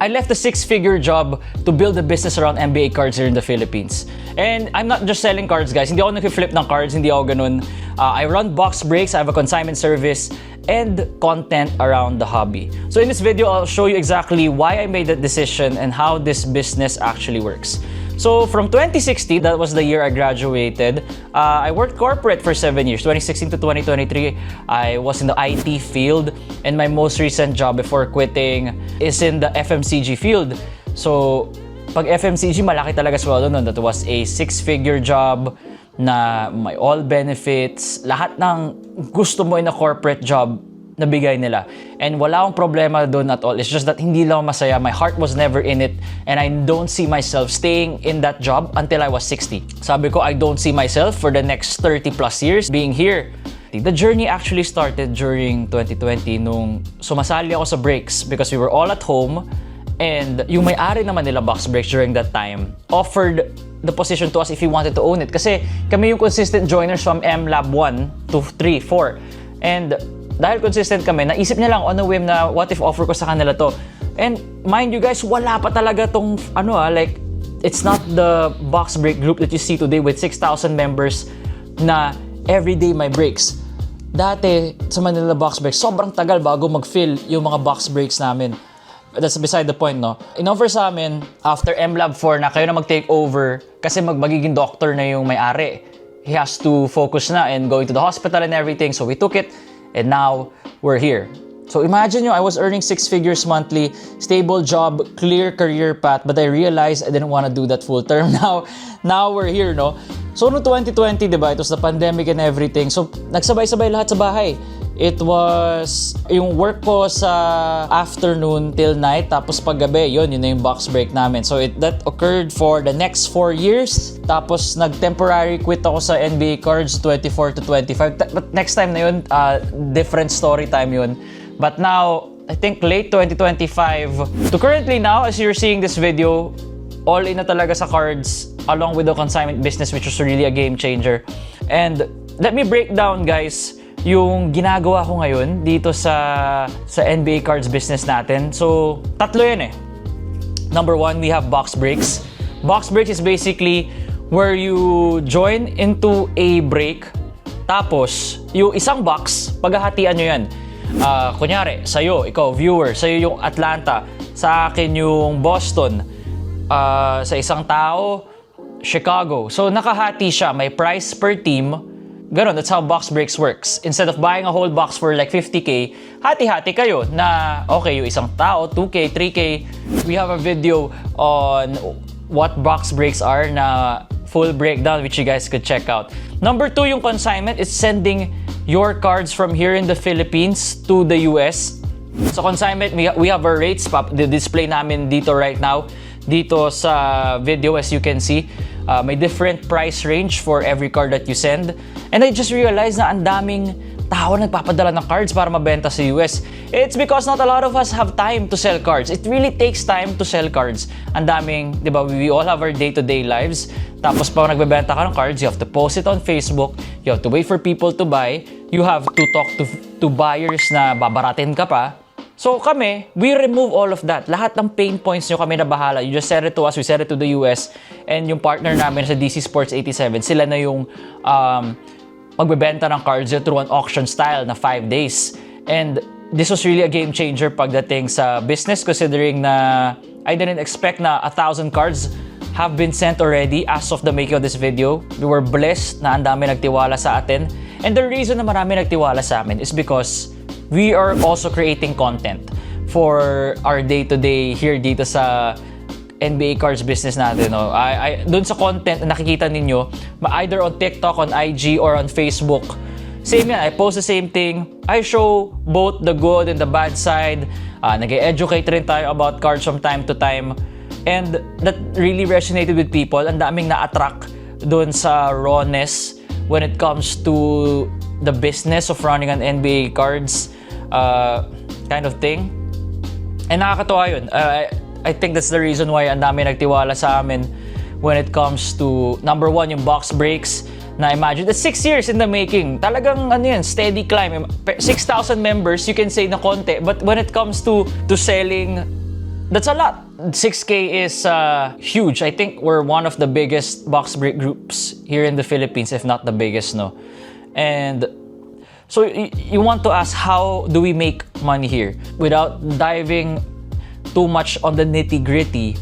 I left a six-figure job to build a business around NBA cards here in the Philippines. And I'm not just selling cards, guys. Hindi ako nag-flip ng cards, hindi ako ganun. I run box breaks, I have a consignment service, and content around the hobby. So in this video, I'll show you exactly why I made that decision and how this business actually works. So from 2016, that was the year I graduated, I worked corporate for 7 years. 2016 to 2023, I was in the IT field, and my most recent job before quitting is in the FMCG field. So pag FMCG, malaki talaga sweldo nun. That was a six-figure job na may all benefits, lahat ng gusto mo in a corporate job nabigay nila. And wala akong problema doon at all. It's just that hindi lang masaya. My heart was never in it, and I don't see myself staying in that job until I was 60. Sabi ko, I don't see myself for the next 30 plus years being here. The journey actually started during 2020 nung sumasali ako sa breaks because we were all at home, and yung may-ari naman nila Box Breaks during that time offered the position to us if we wanted to own it. Kasi kami yung consistent joiners from MLab 1 to 3, 4. And dahil consistent kami, naisip niya lang on a whim na what if offer ko sa kanila to. And mind you guys, wala pa talaga tong like, it's not the Box Break group that you see today with 6,000 members na everyday may breaks. Dati sa Manila Box Breaks, sobrang tagal bago mag-fill yung mga box breaks namin. That's beside the point, no? In-offer sa amin, after MLab 4 na kayo na mag-take over kasi magiging doctor na yung may-ari. He has to focus na and going to the hospital and everything. So we took it, and now we're here. So imagine I was earning 6 figures monthly, stable job, clear career path, but I realized I didn't want to do that full term. Now we're here, no? So no 2020, diba? It was the pandemic and everything. So nagsabay-sabay lahat sa bahay. It was yung work ko sa afternoon till night, tapos paggabi, yun na yung box break namin. So that occurred for the next 4 years. Tapos nag-temporary quit ako sa NBA cards 24 to 25. But next time na yun, different story time yun. But now, I think late 2025 to currently now, as you're seeing this video, all in na talaga sa cards along with the consignment business, which was really a game changer. And let me break down, guys, yung ginagawa ko ngayon dito sa NBA cards business natin. So, tatlo yan eh. Number one, we have box breaks. Box breaks is basically where you join into a break, tapos yung isang box, paghahatian nyo yan. Kunyari, sa'yo, ikaw, viewer, sa'yo yung Atlanta, sa akin yung Boston, sa isang tao, Chicago. So, nakahati siya. May price per team. Ganon, that's how box breaks works. Instead of buying a whole box for like 50K, hati-hati kayo na, okay, yung isang tao, 2K, 3K. We have a video on what box breaks are na full breakdown, which you guys could check out. Number 2, yung consignment is sending your cards from here in the Philippines to the US. So consignment, we have our rates, the display namin dito right now. Dito sa video, as you can see, may different price range for every card that you send. And I just realized na ang daming tao nagpapadala ng cards para mabenta sa US. It's because not a lot of us have time to sell cards. It really takes time to sell cards. Ang daming, di ba, we all have our day-to-day lives. Tapos pag nagbebenta ka ng cards, you have to post it on Facebook. You have to wait for people to buy. You have to talk to buyers na babaratin ka pa. So kami, we remove all of that. Lahat ng pain points nyo kami na bahala. You just send it to us, we send it to the US. And yung partner namin sa DC Sports 87, sila na yung magbebenta ng cards through an auction style na 5 days. And this was really a game changer pagdating sa business, considering na I didn't expect na 1,000 cards have been sent already as of the making of this video. We were blessed na ang dami nagtiwala sa atin. And the reason na marami nagtiwala sa amin is because we are also creating content for our day-to-day here dito sa NBA cards business natin. No? Doon sa content na nakikita ninyo, either on TikTok, on IG, or on Facebook, same yan. I post the same thing. I show both the good and the bad side. Nag-educate rin tayo about cards from time to time. And that really resonated with people. Ang daming na-attract doon sa rawness when it comes to the business of running an NBA cards kind of thing. And nakakatuwa yun. I think that's the reason why ang dami nagtiwala sa amin when it comes to, number one, yung box breaks. Na imagine, that's 6 years in the making. Talagang steady climb. 6,000 members, you can say na konti. But when it comes to selling That's a lot. 6K is huge. I think we're one of the biggest box break groups here in the Philippines, if not the biggest, no? And so you want to ask, how do we make money here? Without diving too much on the nitty-gritty,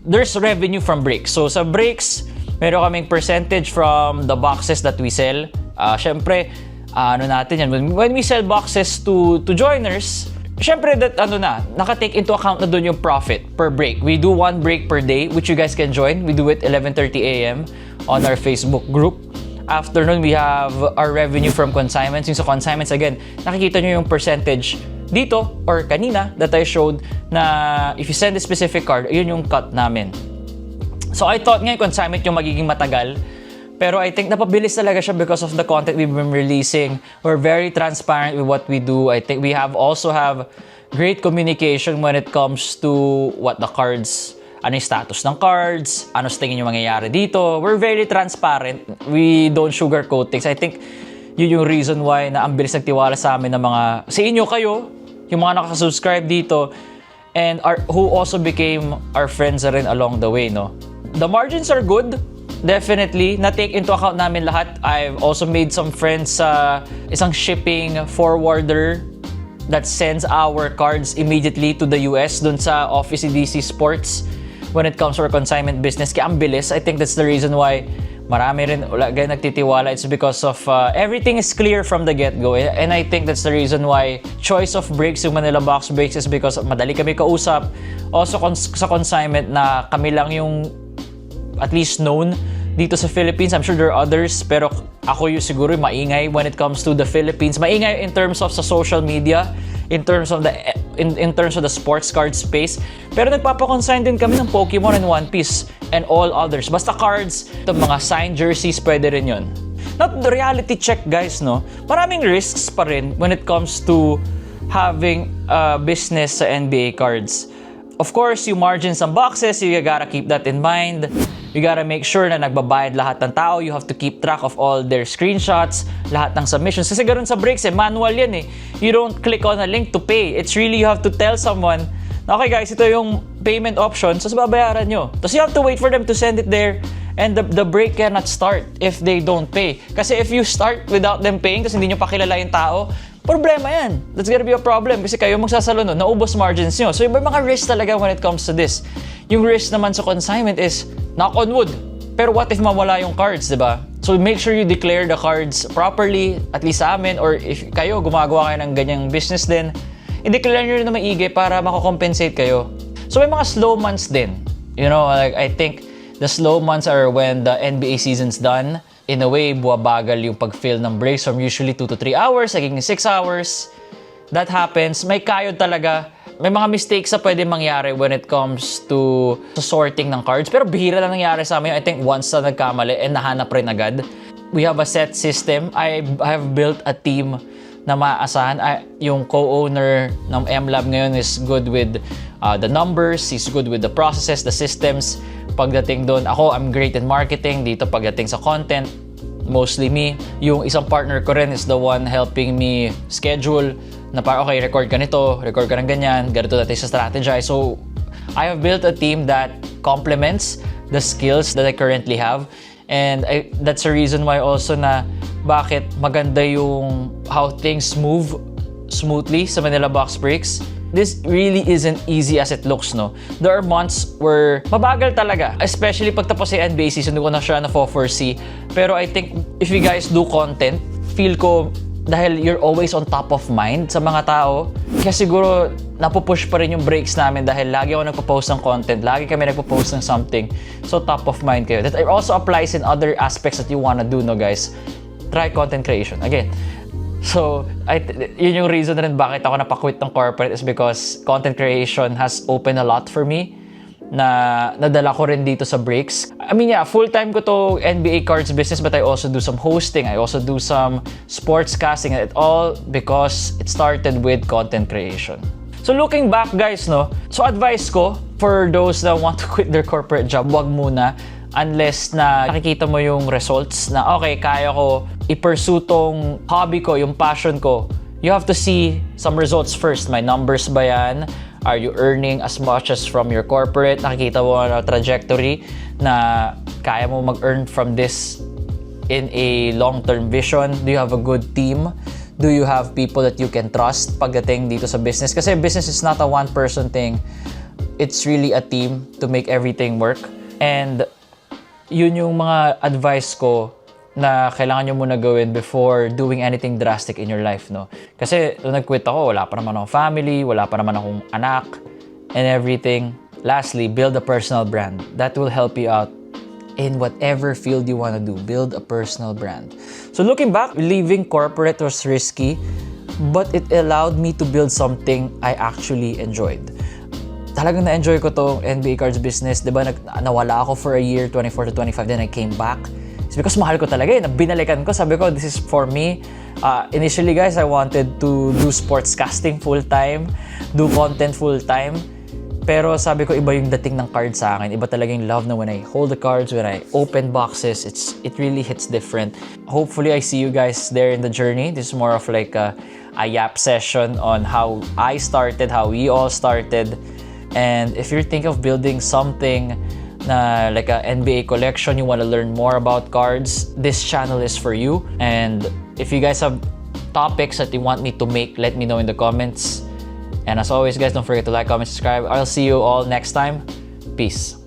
there's revenue from breaks. So sa breaks, meron kaming percentage from the boxes that we sell. Syempre, ano natin yan, when we sell boxes to joiners, syempre that naka-take into account na dun yung profit per break. We do 1 break per day, which you guys can join. We do it 11:30 a.m. on our Facebook group. After nun, we have our revenue from consignments. Yung sa consignments, again, nakikita nyo yung percentage dito or kanina that I showed na if you send a specific card, yun yung cut namin. So I thought nga yung consignment yung magiging matagal, pero I think napabilis talaga siya because of the content we've been releasing. We're very transparent with what we do. I think we also have great communication when it comes to what the cards, ano yung status ng cards, ano sa tingin yung mangyayari dito. We're very transparent. We don't sugarcoat things. I think yun yung reason why na ang bilis nagtiwala sa amin ng mga, sa inyo kayo, yung mga nakasubscribe dito, and who also became our friends rin along the way, no? The margins are good. Definitely, na-take into account namin lahat. I've also made some friends sa isang shipping forwarder that sends our cards immediately to the US dun sa Office DC Sports when it comes to our consignment business. Kaya ang bilis. I think that's the reason why marami rin nagtitiwala. It's because of everything is clear from the get-go. And I think that's the reason why choice of breaks, yung Manila Box Breaks, is because madali kami kausap. Also sa consignment na kami lang yung at least known dito sa Philippines. I'm sure there are others, pero ako yung siguro maingay when it comes to the Philippines. Maingay in terms of sa social media, in terms of the sports card space. Pero nagpapakonsign din kami ng Pokemon and One Piece and all others. Basta cards, the mga signed jerseys, pwede rin yun. Not the reality check, guys, no? Maraming risks pa rin when it comes to having a business sa NBA cards. Of course, yung margins ng boxes, you gotta keep that in mind. You gotta make sure na nagbabayad lahat ng tao. You have to keep track of all their screenshots, lahat ng submissions. Kasi ganoon sa breaks, manual yan eh. You don't click on a link to pay. It's really you have to tell someone, okay guys, ito yung payment option, so babayaran nyo. Tapos you have to wait for them to send it there, and the break cannot start if they don't pay. Kasi if you start without them paying, tapos hindi nyo pakilala yung tao, problema yan. That's gonna be a problem kasi kayo magsasalo nun, naubos margins nyo. So yung mga risk talaga when it comes to this. Yung risk naman sa consignment is, knock on wood, pero what if mawala yung cards, diba? So make sure you declare the cards properly, at least sa amin, or if kayo gumagawa kayo ng ganyang business din, i-declare nyo rin na maigi para makakompensate kayo. So may mga slow months din. You know, like I think the slow months are when the NBA season's done. In a way, buwabagal yung pag-fill ng breaks from usually 2 to 3 hours, naging 6 hours. That happens. May kayod talaga. May mga mistakes na pwede mangyari when it comes to sorting ng cards. Pero bihira na nangyari sa amin. I think once na nagkamali and nahanap rin agad. We have a set system. I have built a team na maaasahan. Yung co-owner ng MLab ngayon is good with the numbers. He's good with the processes, the systems. Pagdating doon, I'm great in marketing. Dito pagdating sa content, mostly me. Yung isang partner ko rin is the one helping me schedule na parang, okay, record ka nito, record ka ng ganyan, ganito natin sa strategize. So, I have built a team that complements the skills that I currently have. And that's a reason why also na bakit maganda yung how things move smoothly sa Manila Box Breaks. This really isn't easy as it looks, no? There are months where mabagal talaga. Especially pag tapos yung NBA season, hindi ko na siya na-foresee. Pero I think if you guys do content, feel ko dahil you're always on top of mind sa mga tao, kaya siguro napupush pa rin yung breaks namin dahil lagi ako nagpo-post ng content, lagi kami nagpo-post ng something. So top of mind kayo. That also applies in other aspects that you wanna do, no guys? Try content creation. Again, so, yun yung reason rin bakit ako napakwit ng corporate is because content creation has opened a lot for me na nadala ko rin dito sa breaks. I mean, yeah, full-time ko to NBA cards business, but I also do some hosting. I also do some sports casting, and it all because it started with content creation. So looking back, guys, no? So advice ko for those that want to quit their corporate job, wag muna unless na nakikita mo yung results na okay, kaya ko i-pursue tong hobby ko, yung passion ko. You have to see some results first. May numbers ba yan? Are you earning as much as from your corporate? Nakikita mo na trajectory na kaya mo mag-earn from this in a long-term vision? Do you have a good team? Do you have people that you can trust pagdating dito sa business? Kasi business is not a one-person thing. It's really a team to make everything work. And yun yung mga advice ko na kailangan nyo muna gawin before doing anything drastic in your life, no? Kasi nung nag-quit ako, wala pa naman akong family, wala pa naman akong anak, and everything. Lastly, build a personal brand. That will help you out in whatever field you want to do. Build a personal brand. So looking back, leaving corporate was risky, but it allowed me to build something I actually enjoyed. Talagang na-enjoy ko to NBA cards business. Diba, nawala ako for a year, 24 to 25, then I came back. It's because mahal ko talaga eh. Binalikan ko, sabi ko, this is for me. Initially guys, I wanted to do sportscasting full-time, do content full-time. Pero sabi ko, iba yung dating ng cards sa akin. Iba talaga yung love na when I hold the cards, when I open boxes, it really hits different. Hopefully, I see you guys there in the journey. This is more of like a yap session on how I started, how we all started. And if you're thinking of building something na like a NBA collection, you want to learn more about cards, this channel is for you. And if you guys have topics that you want me to make, let me know in the comments. And as always guys, don't forget to like, comment, subscribe. I'll see you all next time. Peace.